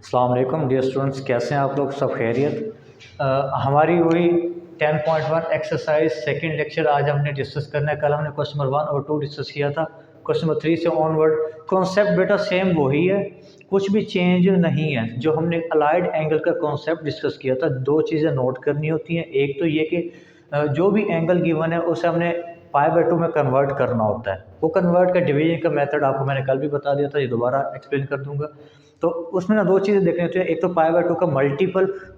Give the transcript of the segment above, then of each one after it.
अस्सलाम वालेकुम dear students, कैसे हैं आप लोग? सब खैरियत। हमारी वही 10.1 एक्सरसाइज सेकंड लेक्चर आज हमने डिस्कस करना है। कल हमने क्वेश्चन नंबर 1 और 2 डिस्कस किया था। क्वेश्चन नंबर 3 से ऑनवर्ड कॉन्सेप्ट बेटा सेम वही है, कुछ भी चेंज नहीं है। जो हमने अलाइड एंगल का कॉन्सेप्ट डिस्कस किया था, दो चीज़ें नोट करनी होती हैं। एक तो ये कि जो भी एंगल गिवन है उसे हमने π/2 में कन्वर्ट करना होता है। वो कन्वर्ट का डिवीजन का मेथड आपको मैंने कल भी बता दिया था, ये दोबारा एक्सप्लेन कर दूंगा। तो उसमें ना दो चीज़ें देखनी होती है। एक तो π/2 का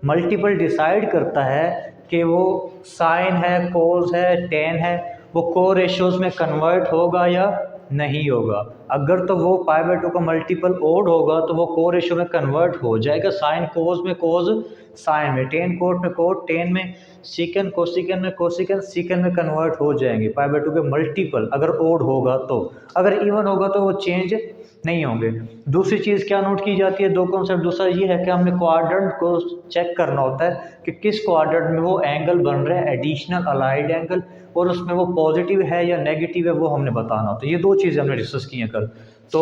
मल्टीपल डिसाइड करता है कि वो साइन है, कोस है, टेन है, वो को रेशियोज में कन्वर्ट होगा या नहीं होगा। अगर तो वो π/2 का मल्टीपल ओड होगा तो वो को रेशियो में कन्वर्ट हो जाएगा। साइन कोस में कोस साइन में, टेन कोट में कोट टेन में, सीकन कोसिकन में कोसिकन सीकन में कन्वर्ट हो जाएंगे। π/2 के मल्टीपल अगर ओड होगा तो, अगर इवन होगा तो वो चेंज नहीं होंगे। दूसरी चीज़ क्या नोट की जाती है, दो कॉन्सेप्ट। दूसरा ये है कि हमने क्वाड्रेंट को चेक करना होता है कि किस क्वाड्रेंट में वो एंगल बन रहा है, एडिशनल अलाइड एंगल, और उसमें वो पॉजिटिव है या नेगेटिव है वो हमने बताना होता है। ये दो चीज़ें हमने डिस्कस की हैं कल। तो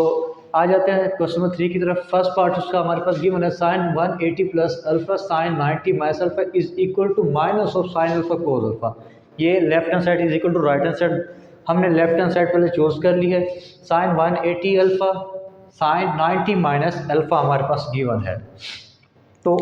आ जाते हैं क्वेश्चन नंबर 3 की तरफ। फर्स्ट पार्ट उसका हमारे पास गिवन है sine 180 plus alpha sine 90 minus alpha is equal to minus of sine alpha cos alpha. ये left hand side is equal to right hand side. हमने लेफ्ट हैंड साइड पहले choose कर ली है। Sine 180 alpha sine 90 minus alpha हमारे पास given है। तो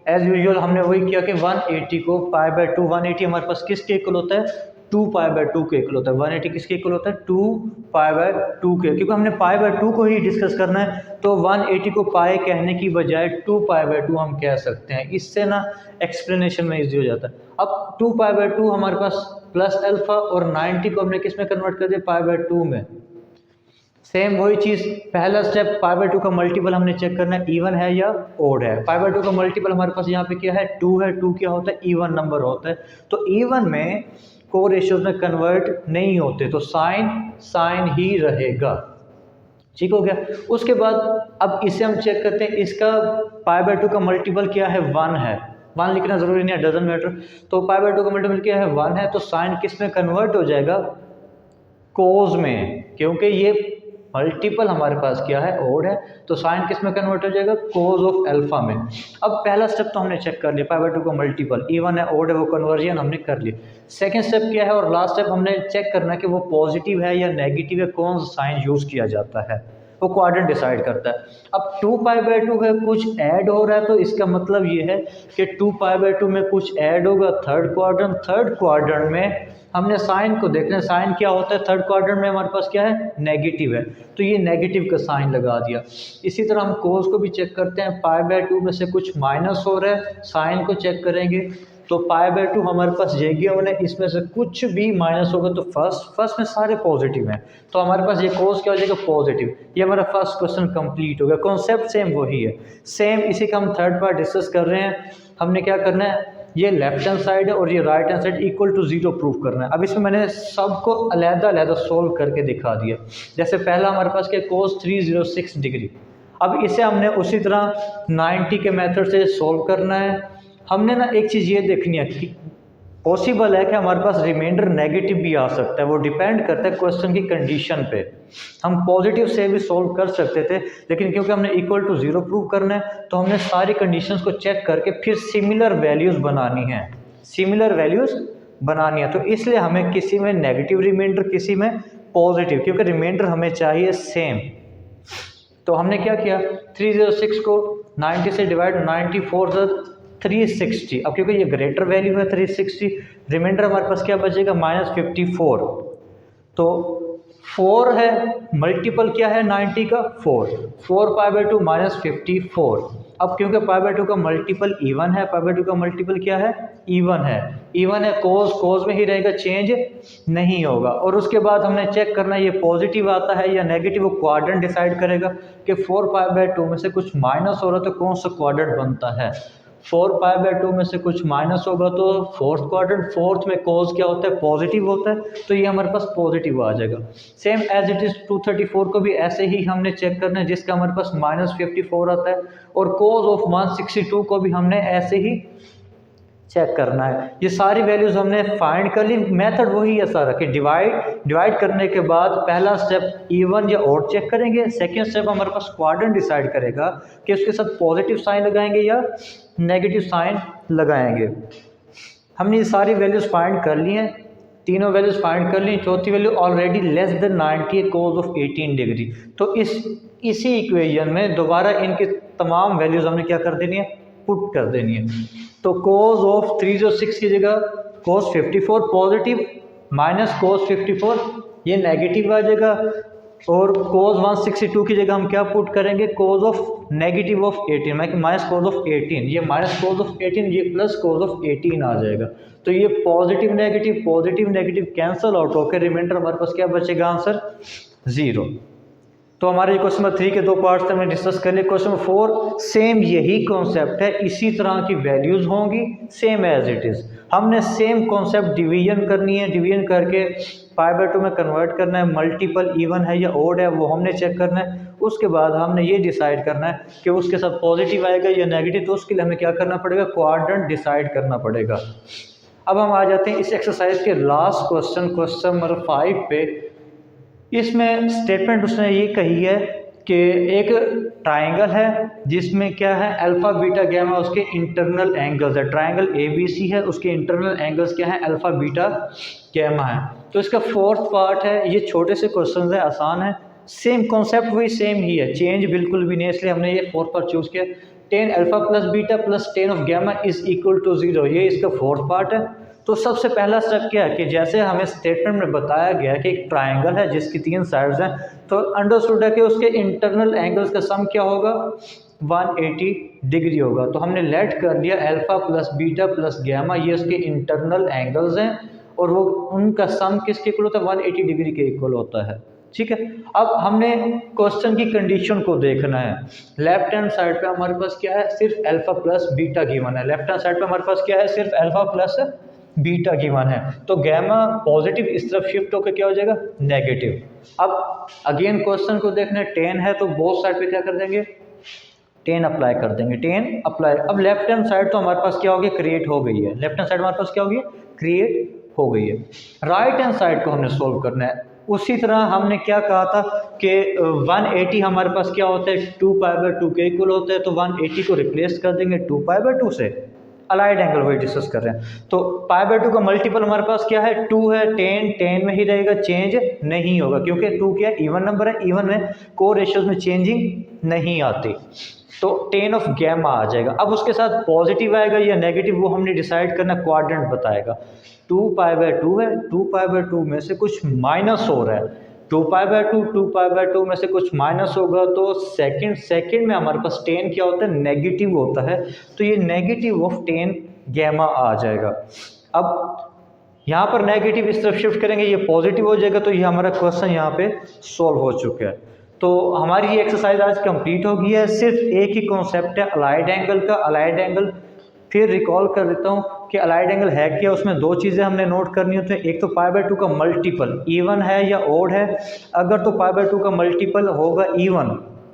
एज यूजुअल हमने वही किया कि 180 को π/2, 180 हमारे पास किसके इक्वल होता है, 2π/2 के इक्वल होता है। 180 किसके इक्वल होता है, 2π/2 के। क्योंकि हमने π/2 को ही डिस्कस करना है तो 180 को पाई कहने की बजाय 2π/2 हम कह सकते हैं। इससे ना एक्सप्लेनेशन में इजी हो जाता है। अब 2π/2 हमारे पास प्लस अल्फा और 90 को हमने किस में कन्वर्ट कर दिया, π/2 में। सेम वही चीज़, पहला स्टेप π/2 का मल्टीपल हमने चेक करना है इवन है या ओड है। π/2 का मल्टीपल हमारे पास यहाँ पे क्या है, 2 है। 2 क्या होता है, इवन नंबर होता है। तो इवन में को रेशियोज में कन्वर्ट नहीं होते तो साइन साइन ही रहेगा। ठीक हो गया। उसके बाद अब इसे हम चेक करते हैं, इसका π/2 का मल्टीपल क्या है, 1 है। 1 लिखना जरूरी नहीं है, डजंट मैटर। तो π/2 का मल्टीपल क्या है, 1 है। तो साइन किस में कन्वर्ट हो जाएगा, कोस में, क्योंकि ये मल्टीपल हमारे पास क्या है, ओड है। तो साइन किस में कन्वर्ट हो जाएगा, कोस ऑफ अल्फा में। अब पहला स्टेप तो हमने चेक कर लिया, π/2 का मल्टीपल इवन है, ओड है, वो कन्वर्जन हमने कर लिया। सेकंड स्टेप क्या है और लास्ट स्टेप हमने चेक करना है कि वो पॉजिटिव है या नेगेटिव है, कौन सा साइन यूज किया जाता है, वो क्वाड्रेंट डिसाइड करता है। अब 2π/2 है, कुछ ऐड हो रहा है, तो इसका मतलब ये है कि 2π/2 में कुछ ऐड होगा, थर्ड क्वाड्रेंट में हमने साइन को देखना है। साइन क्या होता है, थर्ड क्वाड्रेंट में हमारे पास क्या है, नेगेटिव है, तो ये नेगेटिव का साइन लगा दिया। इसी तरह हम कोस को भी चेक करते हैं, π/2 में से कुछ माइनस हो रहा है, साइन को चेक करेंगे तो π/2 हमारे पास ये गिवन है, इसमें से कुछ भी माइनस होगा तो फर्स्ट में सारे पॉजिटिव हैं, तो हमारे पास ये कोस क्या हो जाएगा, पॉजिटिव। ये हमारा फर्स्ट क्वेश्चन कंप्लीट हो गया। कॉन्सेप्ट सेम वही है। सेम इसी का हम थर्ड पार्ट डिस्कस कर रहे हैं। हमने क्या करना है, ये लेफ्ट हैंड साइड है और ये right hand side equal to 0 proof करना है। अब इसमें मैंने सबको अलग-अलग सोल्व करके दिखा दिया। जैसे पहला हमारे पास क्या, कोस 306 डिग्री। अब इसे हमने उसी तरह 90 के मेथड से सोल्व करना है। हमने ना एक चीज़ ये देखनी है कि पॉसिबल है कि हमारे पास रिमाइंडर नेगेटिव भी आ सकता है, वो डिपेंड करता है क्वेश्चन की कंडीशन पे। हम पॉजिटिव से भी सोल्व कर सकते थे, लेकिन क्योंकि हमने इक्वल टू 0 प्रूव करना है तो हमने सारी कंडीशंस को चेक करके फिर सिमिलर वैल्यूज़ बनानी है। तो इसलिए हमें किसी में नेगेटिव रिमाइंडर, किसी में पॉजिटिव, क्योंकि रिमाइंडर हमें चाहिए सेम। तो हमने क्या किया, 306 को 90 से डिवाइड, 94 360। अब क्योंकि ये ग्रेटर वैल्यू है 360, रिमाइंडर हमारे पास क्या बचेगा, -54। तो 4 है, मल्टीपल क्या है 90 का, 4 π/2 -54। अब क्योंकि π/2 का मल्टीपल इवन है, π/2 का मल्टीपल क्या है, इवन है, कोस में ही रहेगा, चेंज नहीं होगा। और उसके बाद हमने चेक करना है ये पॉजिटिव आता है या नेगेटिव, वो क्वाड्रेंट डिसाइड करेगा कि 4π/2 में से कुछ माइनस हो रहा है तो कौन सा क्वाड्रेंट बनता है। 4π/2 में से कुछ माइनस होगा तो फोर्थ क्वाड्रेंट, फोर्थ में कोस क्या होता है, पॉजिटिव होता है, तो ये हमारे पास पॉजिटिव आ जाएगा। सेम एज इट इज 234 को भी ऐसे ही हमने चेक करना है, जिसका हमारे पास -54 आता है। और कोस ऑफ 162 को भी हमने ऐसे ही चेक करना है। ये सारी वैल्यूज़ हमने फाइंड कर ली। मेथड वही है सारा कि डिवाइड करने के बाद पहला स्टेप इवन या ऑड चेक करेंगे, सेकंड स्टेप हमारे पास क्वाड्रेंट डिसाइड करेगा कि उसके साथ पॉजिटिव साइन लगाएंगे या नेगेटिव साइन लगाएंगे। हमने ये सारी वैल्यूज़ फाइंड कर ली हैं, तीनों वैल्यूज़ फाइंड कर ली। चौथी value already less than 90 cos of 18 degree. तो इसी इक्वेशन में दोबारा इनकी तमाम वैल्यूज़ हमने क्या कर देनी है, पुट कर देनी है। तो cos ऑफ 306 की जगह cos 54 पॉजिटिव माइनस cos 54 ये नेगेटिव आ जाएगा, और cos 162 की जगह हम क्या पुट करेंगे, cos of negative of 18 minus cos of 18, ये माइनस cos ऑफ 18 ये प्लस cos ऑफ 18 आ जाएगा। तो ये पॉजिटिव नेगेटिव कैंसिल आउट होकर रिमाइंडर हमारे पास क्या बचेगा, आंसर 0। तो हमारे क्वेश्चन नंबर 3 के दो पार्ट्स हमने डिस्कस कर लिए। क्वेश्चन नंबर 4 सेम यही कॉन्सेप्ट है, इसी तरह की वैल्यूज़ होंगी सेम एज इट इज़। हमने सेम कॉन्सेप्ट डिवीजन करनी है, डिवीजन करके पाई बाय 2 में कन्वर्ट करना है, मल्टीपल इवन है या ओड है वो हमने चेक करना है। उसके बाद हमने ये डिसाइड करना है कि उसके साथ पॉजिटिव आएगा या नेगेटिव, तो उसके लिए हमें क्या करना पड़ेगा, क्वाड्रेंट डिसाइड करना पड़ेगा। अब हम आ जाते हैं इस एक्सरसाइज के लास्ट क्वेश्चन नंबर 5 पे। इसमें स्टेटमेंट उसने ये कही है कि एक ट्राइंगल है जिसमें क्या है, अल्फ़ा बीटा गैमा उसके इंटरनल एंगल्स है। ट्राइंगल ABC है, उसके इंटरनल एंगल्स क्या है, अल्फ़ा बीटा गैमा है। तो इसका फोर्थ पार्ट है, ये छोटे से क्वेश्चन है, आसान है, सेम कॉन्सेप्ट वही सेम ही है, चेंज बिल्कुल भी नहीं, इसलिए हमने ये फोर्थ पार्ट चूज़ किया। tan alpha plus beta plus tan of gamma is equal to 0, ये इसका फोर्थ पार्ट है। तो सबसे पहला स्टेप क्या है कि जैसे हमें स्टेटमेंट में बताया गया कि एक ट्राइंगल है जिसकी 3 साइड्स हैं, तो अंडरस्टूड है कि उसके इंटरनल एंगल्स का सम क्या होगा, 180 डिग्री होगा। तो हमने लेट कर लिया alpha plus beta plus gamma, ये उसके इंटरनल एंगल्स हैं और वो उनका सम किसके इक्वल होता है, 180 डिग्री के इक्वल होता है। ठीक है, अब हमने क्वेश्चन की कंडीशन को देखना है। लेफ्ट हैंड साइड पे हमारे पास क्या है, सिर्फ अल्फ़ा प्लस बीटा गिवन है। लेफ्ट हैंड साइड पे हमारे पास क्या है, सिर्फ अल्फ़ा प्लस बीटा गिवन है। तो गैमा पॉजिटिव इस तरफ शिफ्ट होकर क्या हो जाएगा, नेगेटिव। अब अगेन क्वेश्चन को देखना है, tan है तो बोथ साइड पे क्या कर देंगे, tan अप्लाई कर देंगे, tan अप्लाई। अब लेफ्ट हैंड साइड तो हमारे पास क्या होगी, क्रिएट हो गई है। लेफ्ट हैंड साइड हमारे पास क्या होगी, क्रिएट हो गई है। राइट हैंड साइड को हमने सोल्व करना है। उसी तरह हमने क्या कहा था कि 180 हमारे पास क्या होता है, 2π/2 के इक्वल होता है। तो 180 को रिप्लेस कर देंगे 2π/2 से, अलाइड एंगल वही डिस्कस कर रहे हैं। तो π/2 का मल्टीपल हमारे पास क्या है, 2 है, tan में ही रहेगा, चेंज नहीं होगा क्योंकि 2 क्या है, इवन नंबर है, इवन में को रेशियोज में चेंजिंग नहीं आती। तो tan ऑफ गैमा आ जाएगा। अब उसके साथ पॉजिटिव आएगा या नेगेटिव वो हमने डिसाइड करना, क्वाड्रेंट बताएगा। 2π/2 है, 2π/2 में से कुछ माइनस हो रहा है, 2π/2 में से कुछ माइनस होगा तो सेकंड में हमारे पास tan क्या होता है, नेगेटिव होता है। तो ये नेगेटिव ऑफ tan गैमा आ जाएगा। अब यहाँ पर नेगेटिव इस तरफ शिफ्ट करेंगे, ये पॉजिटिव हो जाएगा। तो ये हमारा क्वेश्चन यहाँ पे सॉल्व हो चुका है। तो हमारी ये एक्सरसाइज आज कंप्लीट हो गई है। सिर्फ एक ही कॉन्सेप्ट है अलाइड एंगल का। अलाइड एंगल फिर रिकॉल कर देता हूँ कि अलाइड एंगल है क्या, उसमें दो चीज़ें हमने नोट करनी होती है। एक तो π/2 का मल्टीपल इवन है या ओड है। अगर तो π/2 का मल्टीपल होगा इवन,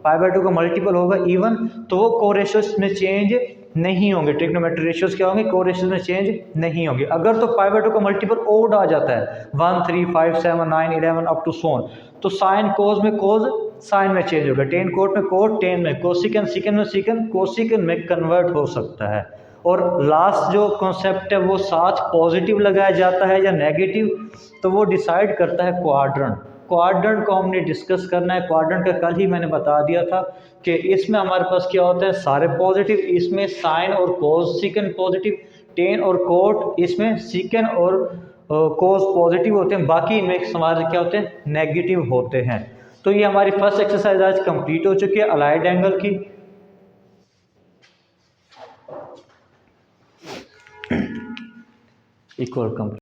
π/2 का मल्टीपल होगा इवन, तो वो कोरेशियोस में चेंज नहीं होंगे। ट्रिग्नोमेट्रिक रेशियोज क्या होंगे, कोरेशियोस में चेंज नहीं होंगे। अगर तो π/2 का मल्टीपल ओड आ जाता है, 1 3 5 7 9 11 अप टू सोन, तो साइन कोस में कोस साइन में चेंज होगा, tan कोट में कोट, tan में कोसिकन, सिकन में सिकन, कोसिकन में कन्वर्ट हो सकता है। और लास्ट जो कॉन्सेप्ट है वो साथ पॉजिटिव लगाया जाता है या नेगेटिव, तो वो डिसाइड करता है क्वाड्रेंट। क्वाड्रेंट को हमने डिस्कस करना है। क्वाड्रेंट का कल ही मैंने बता दिया था कि इसमें हमारे पास क्या होता है, सारे पॉजिटिव, इसमें साइन और कोस सिकन पॉजिटिव, tan और कोट इसमें सिकन और कोस पॉजिटिव होते हैं, बाकी इनमें हमारे क्या होते हैं, नेगेटिव होते हैं। तो ये हमारी फर्स्ट एक्सरसाइज आज कंप्लीट हो चुकी है अलाइड एंगल की। Equal complete.